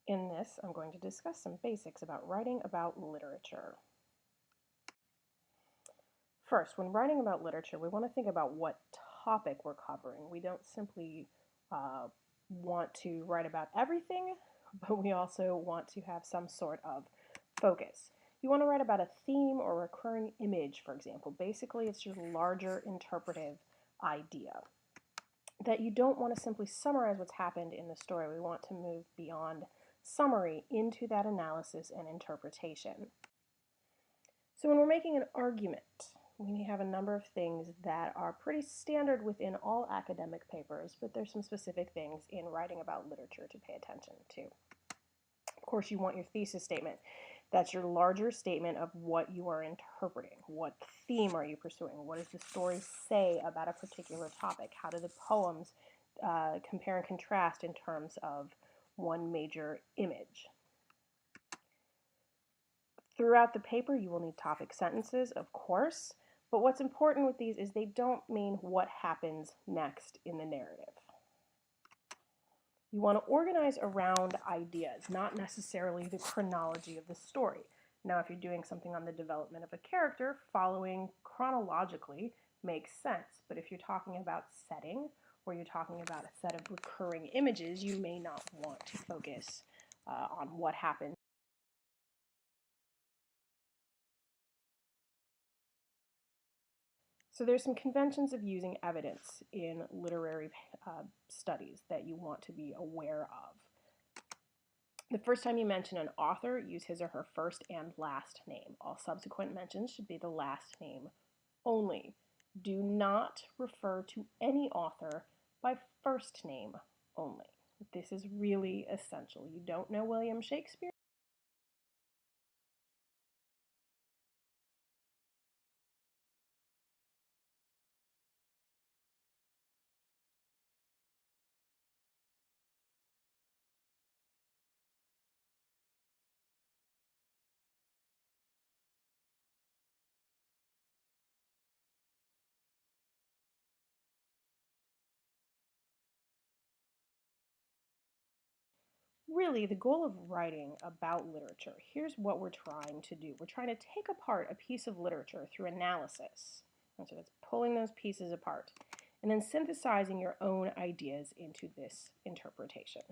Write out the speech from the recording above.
In this, I'm going to discuss some basics about writing about literature. First, when writing about literature, we want to think about what topic we're covering. We don't simply want to write about everything, but we also want to have some sort of focus. You want to write about a theme or recurring image, for example. Basically, it's your larger interpretive idea. That you don't want to simply summarize what's happened in the story. We want to move beyond summary into that analysis and interpretation. So when we're making an argument, we have a number of things that are pretty standard within all academic papers, but there's some specific things in writing about literature to pay attention to. Of course, you want your thesis statement. That's your larger statement of what you are interpreting. What theme are you pursuing? What does the story say about a particular topic? How do the poems compare and contrast in terms of one major image? Throughout the paper, you will need topic sentences, of course, but what's important with these is they don't mean what happens next in the narrative. You want to organize around ideas, not necessarily the chronology of the story. Now, if you're doing something on the development of a character, following chronologically makes sense. But if you're talking about setting, or you're talking about a set of recurring images, you may not want to focus on what happened. So there's some conventions of using evidence in literary studies that you want to be aware of. The first time you mention an author, use his or her first and last name. All subsequent mentions should be the last name only. Do not refer to any author by first name only. This is really essential. You don't know William Shakespeare? Really, the goal of writing about literature, here's what we're trying to do. We're trying to take apart a piece of literature through analysis. And so that's pulling those pieces apart and then synthesizing your own ideas into this interpretation.